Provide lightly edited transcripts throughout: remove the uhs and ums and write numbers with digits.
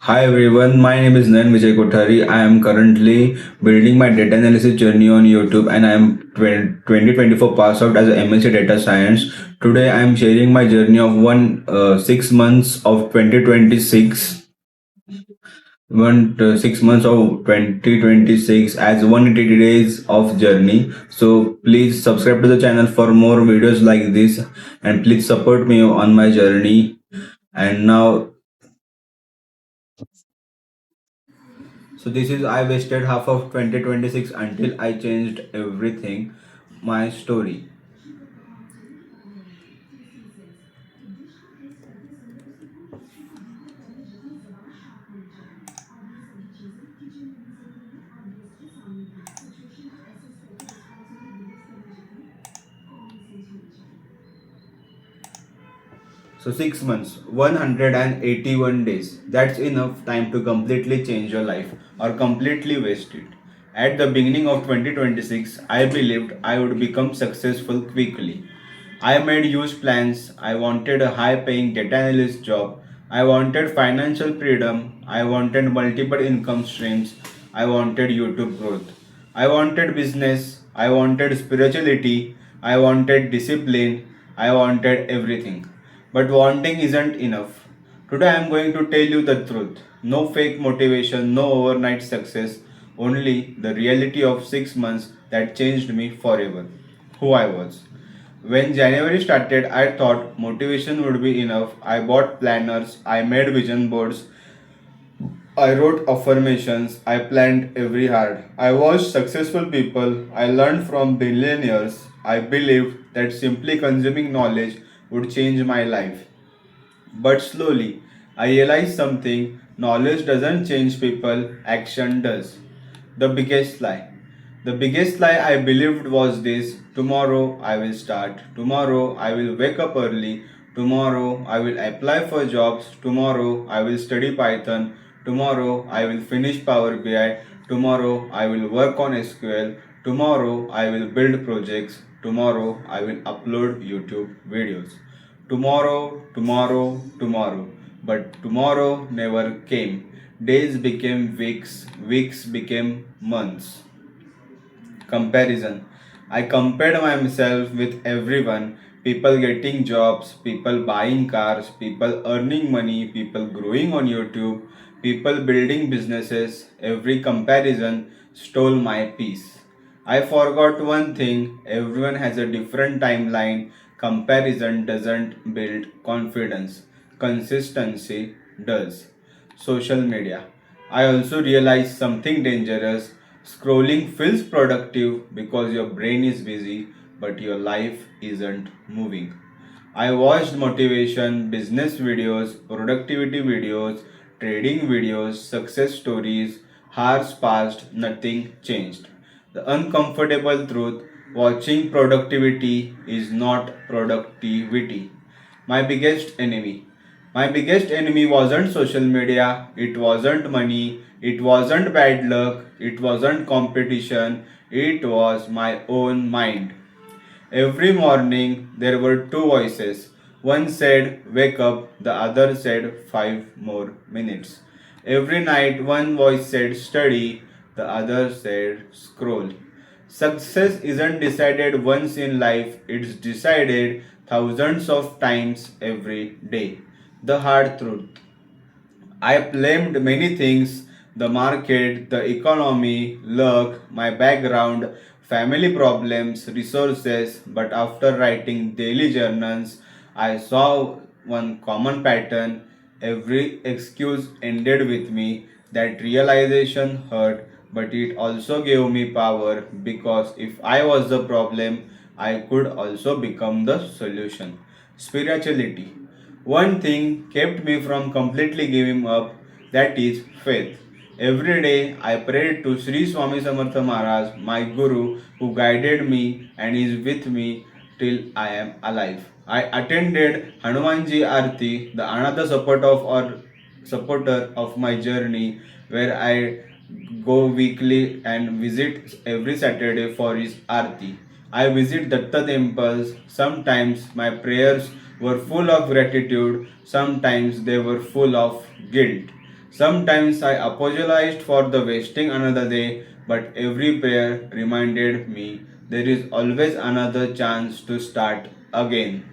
Hi everyone, my name is Nan Vijay Kothari. I am currently building my data analysis journey on YouTube and I am 2024 pass out as a MSc Data Science. Today I am sharing my journey of 6 months of 2026, 6 months of 2026 as 180 days of journey. So please subscribe to the channel for more videos like this and please support me on my journey. And now So this is I wasted half of 2026 until I changed everything. My story. So 6 months, 181 days. That's enough time to completely change your life or completely waste it. At the beginning of 2026, I believed I would become successful quickly. I made huge plans. I wanted a high paying data analyst job. I wanted financial freedom. I wanted multiple income streams. I wanted YouTube growth. I wanted business. I wanted spirituality. I wanted discipline. I wanted everything. But wanting isn't enough. Today I am going to tell you the truth. No fake motivation, no overnight success, only the reality of 6 months that changed me forever. Who I was. When January started, I thought motivation would be enough. I bought planners, I made vision boards, I wrote affirmations, I planned every hard. I watched successful people, I learned from billionaires. I believed that simply consuming knowledge would change my life. But slowly, I realized something knowledge doesn't change people, action does. The biggest lie. The biggest lie I believed was this: tomorrow I will start, tomorrow I will wake up early, tomorrow I will apply for jobs, tomorrow I will study Python, tomorrow I will finish Power BI, tomorrow I will work on SQL, tomorrow I will build projects, tomorrow I will upload YouTube videos. Tomorrow, tomorrow, tomorrow. But tomorrow never came. Days became weeks, weeks became months. Comparison. I compared myself with everyone, people getting jobs, people buying cars, people earning money, people growing on YouTube, people building businesses. Every comparison stole my peace. I forgot one thing: everyone has a different timeline. Comparison doesn't build confidence, consistency does. Social media. I also realized something dangerous. Scrolling feels productive because your brain is busy, but your life isn't moving. I watched motivation, business videos, productivity videos, trading videos, success stories. Hours passed, nothing changed. The uncomfortable truth: watching productivity is not productivity. My biggest enemy. My biggest enemy wasn't social media, it wasn't money, it wasn't bad luck, it wasn't competition, it was my own mind. Every morning there were two voices. One said, "Wake up," the other said, "5 more minutes." Every night one voice said, "Study," the other said, "Scroll." Success isn't decided once in life, it's decided thousands of times every day. The hard truth. I blamed many things: the market, the economy, luck, my background, family problems, resources. But after writing daily journals, I saw one common pattern. Every excuse ended with me. That realization hurt, but it also gave me power because if I was the problem, I could also become the solution. Spirituality. One thing kept me from completely giving up, that is faith. Every day I prayed to Sri Swami Samartha Maharaj, my guru, who guided me and is with me till I am alive. I attended Hanumanji Aarti, the another supporter of my journey, where I go weekly and visit every Saturday for his Aarti. I visit Datta temples. Sometimes my prayers were full of gratitude, sometimes they were full of guilt. Sometimes I apologized for the wasting another day, but every prayer reminded me there is always another chance to start again.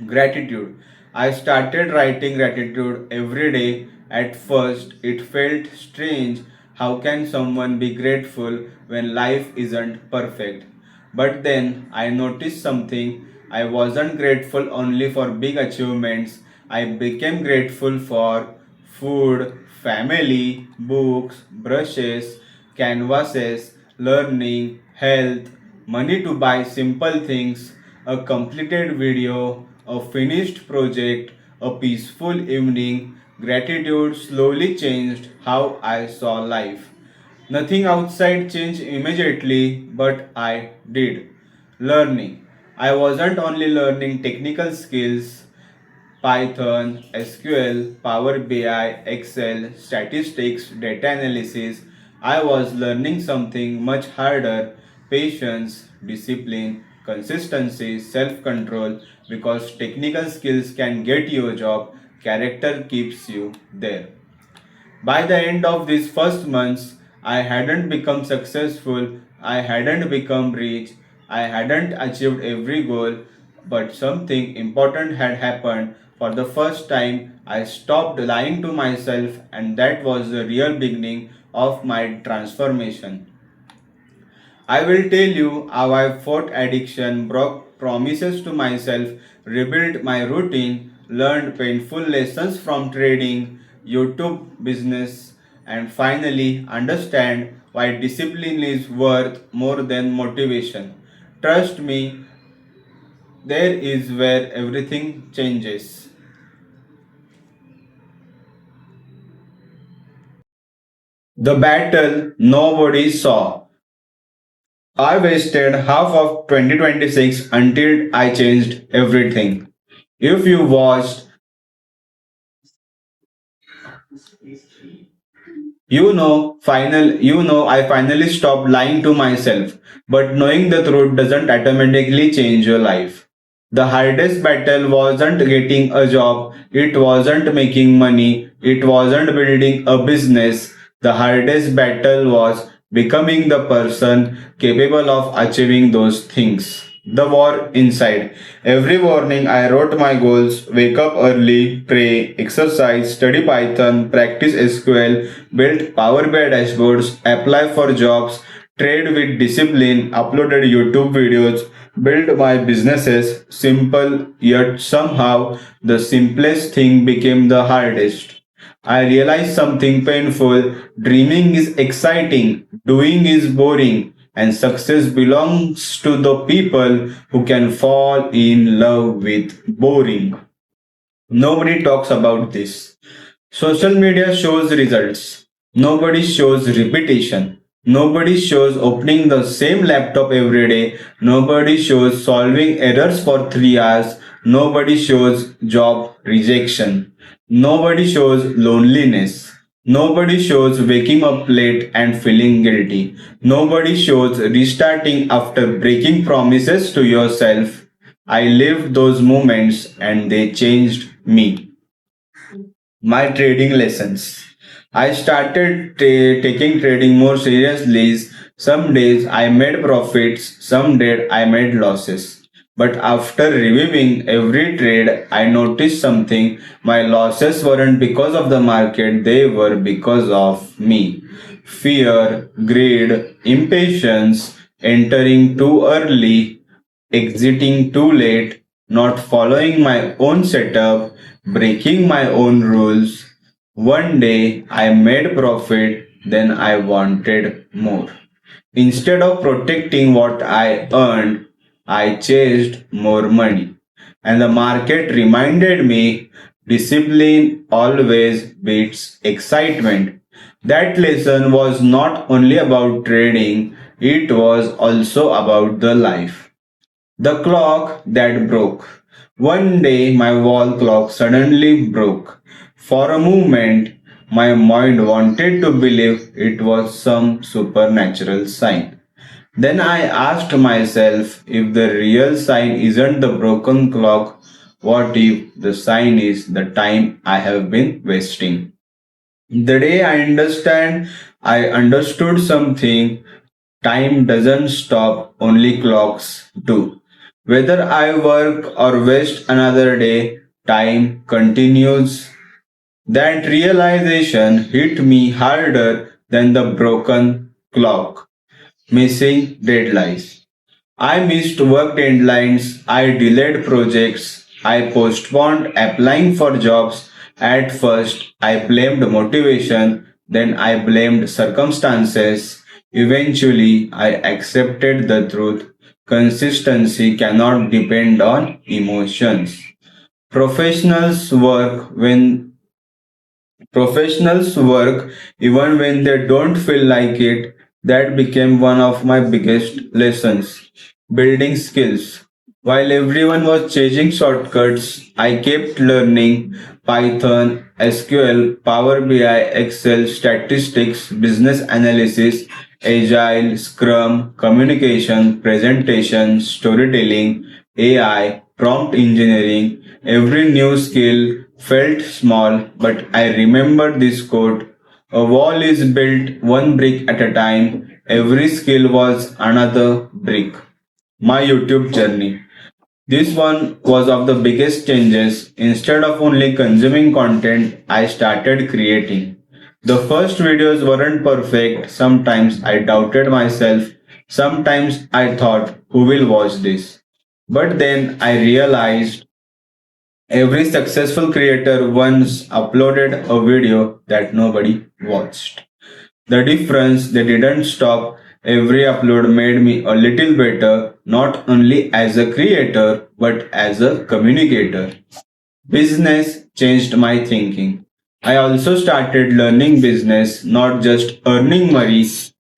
Gratitude. I started writing gratitude every day. At first, it felt strange. How can someone be grateful when life isn't perfect? But then I noticed something. I wasn't grateful only for big achievements. I became grateful for food, family, books, brushes, canvases, learning, health, money to buy simple things, a completed video, a finished project, a peaceful evening. Gratitude slowly changed how I saw life. Nothing outside changed immediately, but I did. Learning. I wasn't only learning technical skills, Python, SQL, Power BI, Excel, statistics, data analysis. I was learning something much harder: patience, discipline, consistency, self control. Because technical skills can get you a job, character keeps you there. By the end of these first months, I hadn't become successful, I hadn't become rich, I hadn't achieved every goal, but something important had happened. For the first time, I stopped lying to myself, and that was the real beginning of my transformation. I will tell you how I fought addiction, broke promises to myself, rebuilt my routine, learned painful lessons from trading, YouTube business, and finally understand why discipline is worth more than motivation. Trust me, there is where everything changes. The battle nobody saw. I wasted half of 2026 until I changed everything. If you watched, I finally stopped lying to myself. But knowing the truth doesn't automatically change your life. The hardest battle wasn't getting a job, it wasn't making money, it wasn't building a business. The hardest battle was becoming the person capable of achieving those things. The war inside. Every morning I wrote my goals: wake up early, pray, exercise, study Python, practice SQL, build Power BI dashboards, apply for jobs, trade with discipline, uploaded YouTube videos, build my businesses. Simple, yet somehow the simplest thing became the hardest. I realized something painful: dreaming is exciting, doing is boring, and success belongs to the people who can fall in love with boring. Nobody talks about this. Social media shows results. Nobody shows repetition. Nobody shows opening the same laptop every day. Nobody shows solving errors for 3 hours. Nobody shows job rejection. Nobody shows loneliness. Nobody shows waking up late and feeling guilty. Nobody shows restarting after breaking promises to yourself. I lived those moments and they changed me. My trading lessons. I started taking trading more seriously. Some days I made profits, some days I made losses. But after reviewing every trade, I noticed something. My losses weren't because of the market, they were because of me. Fear, greed, impatience, entering too early, exiting too late, not following my own setup, breaking my own rules. One day I made profit, then I wanted more. Instead of protecting what I earned, I chased more money. And the market reminded me discipline always beats excitement. That lesson was not only about trading, it was also about the life. The clock that broke. One day my wall clock suddenly broke. For a moment, my mind wanted to believe it was some supernatural sign. Then I asked myself, if the real sign isn't the broken clock, what if the sign is the time I have been wasting? The day I understood something, time doesn't stop, only clocks do. Whether I work or waste another day, time continues. That realization hit me harder than the broken clock. Missing deadlines. I missed work deadlines, I delayed projects, I postponed applying for jobs. At first, I blamed motivation, then I blamed circumstances. Eventually, I accepted the truth. Consistency cannot depend on emotions. Professionals work when Professionals work even when they don't feel like it. That became one of my biggest lessons. Building skills. While everyone was chasing shortcuts, I kept learning Python, SQL, Power BI, Excel, statistics, business analysis, Agile, Scrum, communication, presentation, storytelling, AI, prompt engineering. Every new skill felt small, but I remembered this quote: a wall is built one brick at a time. Every skill was another brick. My YouTube journey. This one was of the biggest changes. Instead of only consuming content, I started creating. The first videos weren't perfect. Sometimes I doubted myself. Sometimes I thought, who will watch this? But then I realized every successful creator once uploaded a video that nobody watched. The difference, they didn't stop. Every upload made me a little better, not only as a creator, but as a communicator. Business changed my thinking. I also started learning business, not just earning money,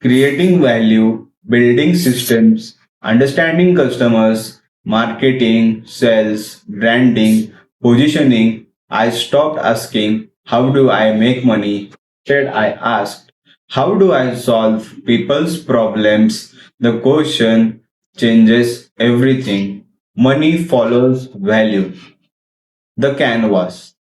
creating value, building systems, understanding customers, marketing, sales, branding, positioning. I stopped asking, how do I make money? Instead, I asked, how do I solve people's problems? The question changes everything. Money follows value. The canvas.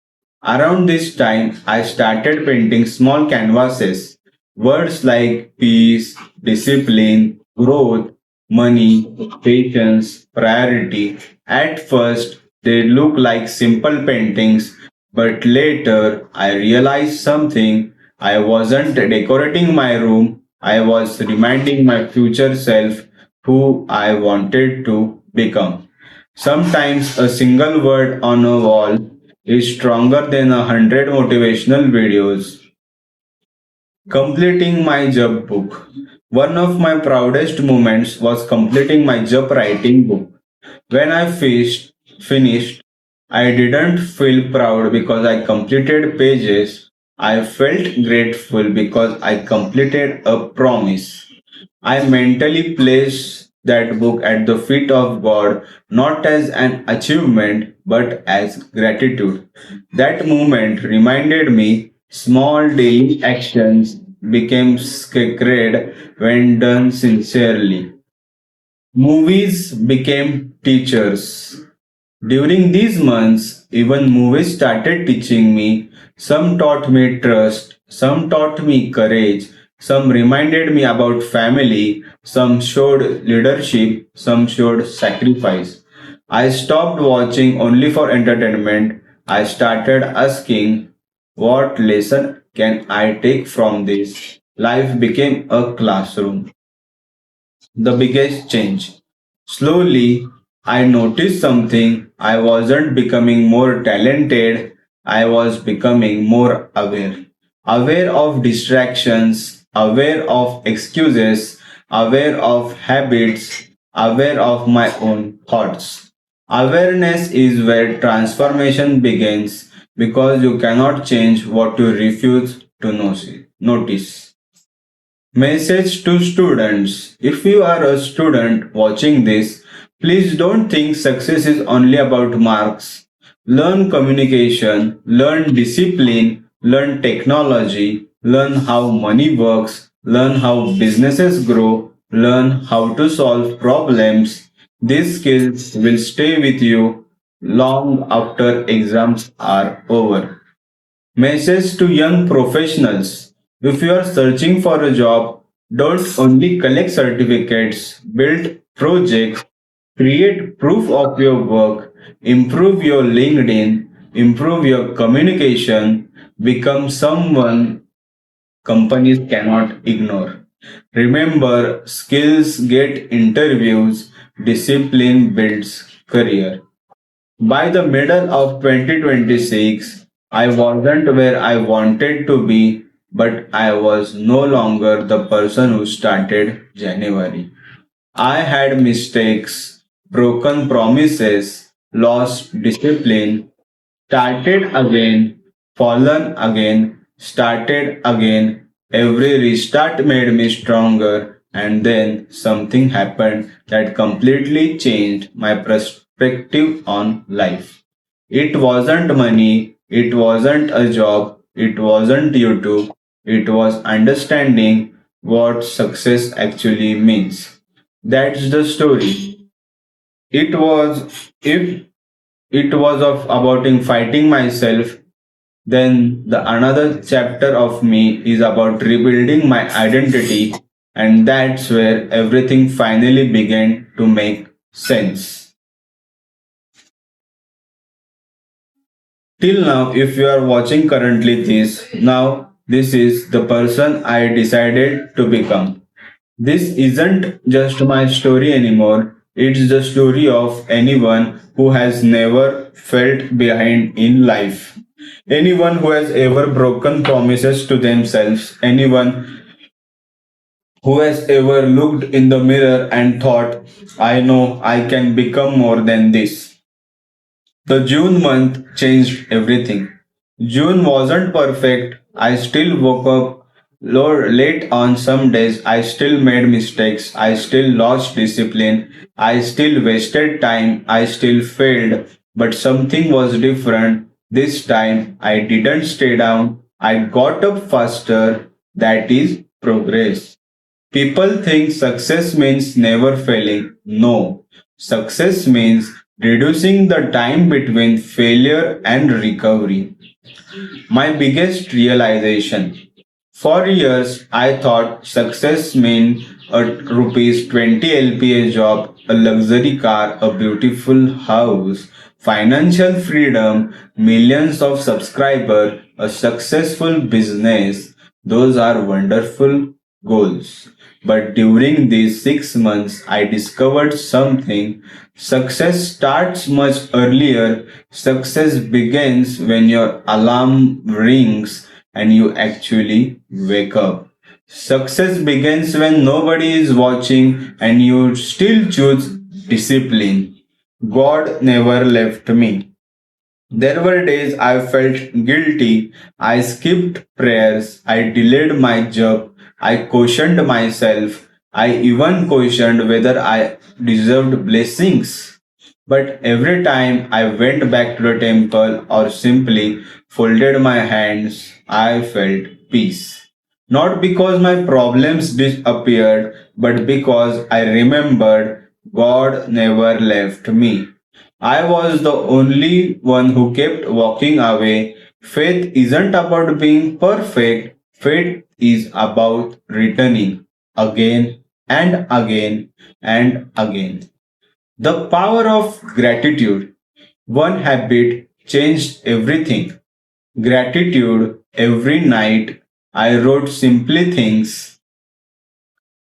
Around this time, I started painting small canvases. Words like peace, discipline, growth, money, patience, priority. At first, they look like simple paintings, but later I realized something. I wasn't decorating my room, I was reminding my future self who I wanted to become. Sometimes a single word on a wall is stronger than 100 motivational videos. Completing my job book. One of my proudest moments was completing my job writing book. When I finished, I didn't feel proud because I completed pages. I felt grateful because I completed a promise. I mentally placed that book at the feet of God, not as an achievement, but as gratitude. That moment reminded me small daily actions became sacred when done sincerely. Movies became teachers. During these months, even movies started teaching me. Some taught me trust, some taught me courage, some reminded me about family, some showed leadership, some showed sacrifice. I stopped watching only for entertainment. I started asking, what lesson can I take from this? Life became a classroom. The biggest change. Slowly, I noticed something. I wasn't becoming more talented, I was becoming more aware. Aware of distractions, aware of excuses, aware of habits, aware of my own thoughts. Awareness is where transformation begins because you cannot change what you refuse to notice. Message to students. If you are a student watching this, please don't think success is only about marks. Learn communication, learn discipline, learn technology, learn how money works, learn how businesses grow, learn how to solve problems. These skills will stay with you long after exams are over. Message to young professionals. If you are searching for a job, don't only collect certificates, build projects, create proof of your work, improve your LinkedIn, improve your communication, become someone companies cannot ignore. Remember, skills get interviews, discipline builds career. By the middle of 2026, I wasn't where I wanted to be, but I was no longer the person who started January. I had mistakes, broken promises, lost discipline, started again, fallen again, started again. Every restart made me stronger, and then something happened that completely changed my perspective on life. It wasn't money, it wasn't a job, it wasn't YouTube, it was understanding what success actually means. That's the story. It was if it was of about in fighting myself, then the another chapter of me is about rebuilding my identity, and that's where everything finally began to make sense. Till now, if you are watching currently this, now this is the person I decided to become. This isn't just my story anymore, it's the story of anyone who has never felt behind in life. Anyone who has ever broken promises to themselves, anyone who has ever looked in the mirror and thought, I know I can become more than this. The June month changed everything. June wasn't perfect. I still woke up late on some days. I still made mistakes. I still lost discipline. I still wasted time. I still failed. But something was different. This time I didn't stay down. I got up faster. That is progress. People think success means never failing. No, success means reducing the time between failure and recovery. My biggest realization. For years, I thought success meant a rupees 20 LPA job, a luxury car, a beautiful house, financial freedom, millions of subscribers, a successful business. Those are wonderful goals. But during these 6 months, I discovered something. Success starts much earlier. Success begins when your alarm rings and you actually wake up. Success begins when nobody is watching and you still choose discipline. God never left me. There were days I felt guilty. I skipped prayers. I delayed my job. I questioned myself. I even questioned whether I deserved blessings. But every time I went back to the temple or simply folded my hands, I felt peace. Not because my problems disappeared, but because I remembered God never left me. I was the only one who kept walking away. Faith isn't about being perfect, faith is about returning again and again and again. The power of gratitude. One habit changed everything. Gratitude every night. I wrote simply things.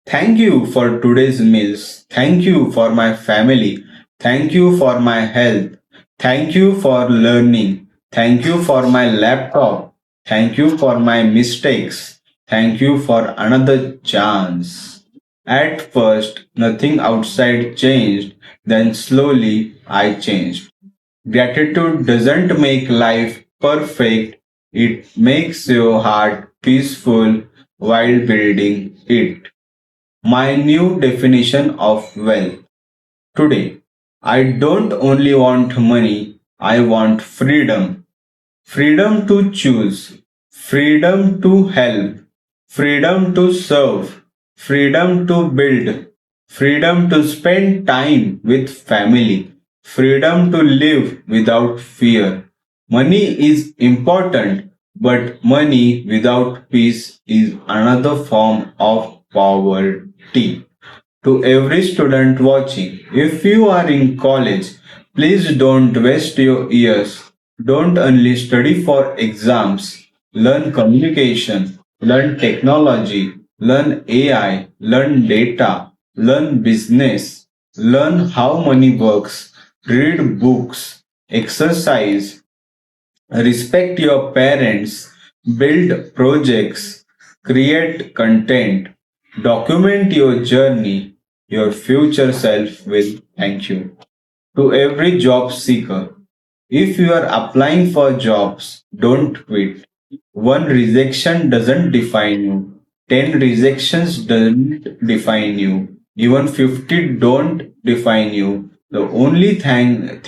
Thank you for today's meals. Thank you for my family. Thank you for my health. Thank you for learning. Thank you for my laptop. Thank you for my mistakes. Thank you for another chance. At first, nothing outside changed. Then slowly, I changed. Gratitude doesn't make life perfect, it makes your heart peaceful while building it. My new definition of wealth. Today, I don't only want money, I want freedom. Freedom to choose, freedom to help, freedom to serve, freedom to build, freedom to spend time with family, freedom to live without fear. Money is important, But money without peace is another form of poverty. To every student watching, if you are in college, please don't waste your years. Don't only study for exams. Learn communication, learn technology, learn AI, learn data, learn business, learn how money works, read books, exercise, respect your parents, build projects, create content, document your journey. Your future self will thank you. To every job seeker, if you are applying for jobs, don't quit. One rejection doesn't define you. 10 rejections doesn't define you. Even 50 don't define you. The only thing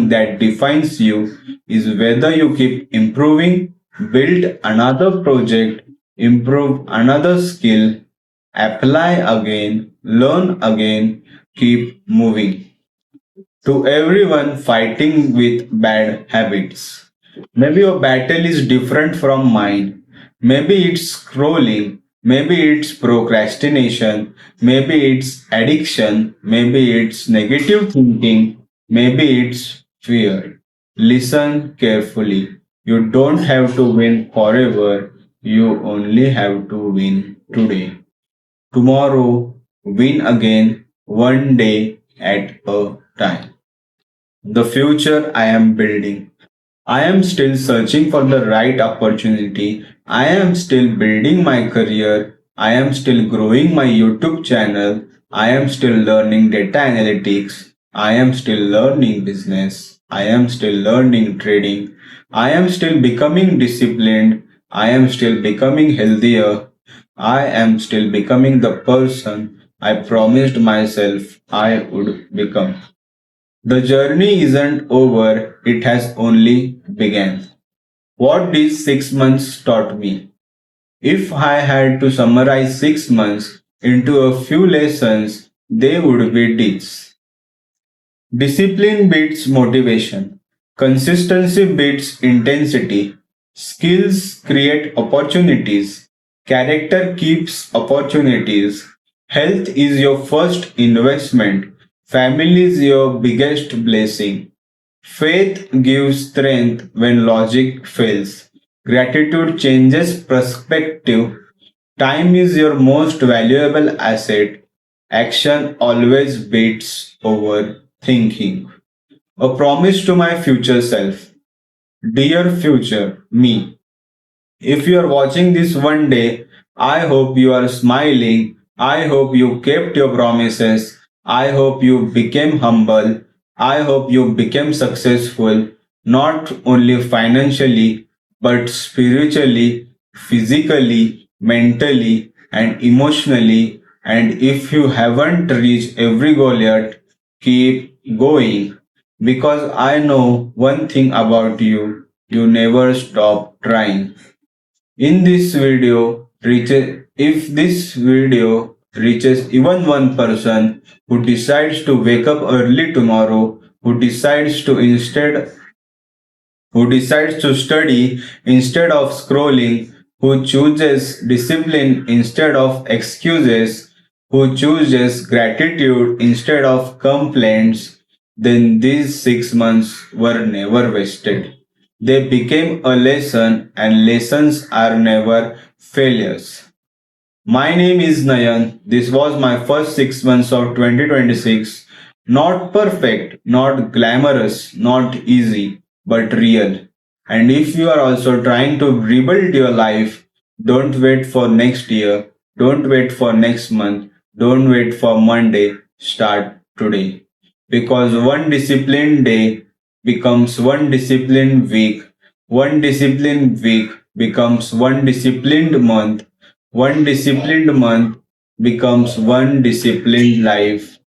that defines you is whether you keep improving, build another project, improve another skill, apply again, learn again, keep moving. To everyone fighting with bad habits. Maybe your battle is different from mine. Maybe it's scrolling, maybe it's procrastination, maybe it's addiction, maybe it's negative thinking, maybe it's fear. Listen carefully. You don't have to win forever, you only have to win today. Tomorrow, win again, one day at a time. The future I am building. I am still searching for the right opportunity. I am still building my career. I am still growing my YouTube channel. I am still learning data analytics. I am still learning business. I am still learning trading. I am still becoming disciplined. I am still becoming healthier. I am still becoming the person I promised myself I would become. The journey isn't over, it has only begun. What these 6 months taught me. If I had to summarize 6 months into a few lessons, they would be these. Discipline beats motivation. Consistency beats intensity. Skills create opportunities. Character keeps opportunities. Health is your first investment. Family is your biggest blessing. Faith gives strength when logic fails. Gratitude changes perspective. Time is your most valuable asset. Action always beats over thinking. A promise to my future self. Dear future me, if you are watching this one day, I hope you are smiling. I hope you kept your promises. I hope you became humble. I hope you became successful, not only financially, but spiritually, physically, mentally, and emotionally. And if you haven't reached every goal yet, keep going. Because I know one thing about you, you never stop trying. In this video reaches if this video reaches even one person who decides to wake up early tomorrow, who decides to study instead of scrolling, who chooses discipline instead of excuses, who chooses gratitude instead of complaints, then these 6 months were never wasted. They became a lesson, and lessons are never failures. My name is Nayan. This was my first 6 months of 2026. Not perfect, not glamorous, not easy, but real. And if you are also trying to rebuild your life, don't wait for next year, don't wait for next month, don't wait for Monday, start today. Because one disciplined day becomes one disciplined week, one disciplined week becomes one disciplined month, one disciplined month becomes one disciplined life.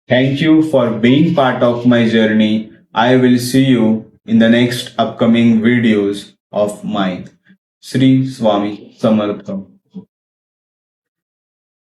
Thank you for being part of my journey. I will see you in the next upcoming videos of mine. Sri Swami Samartham.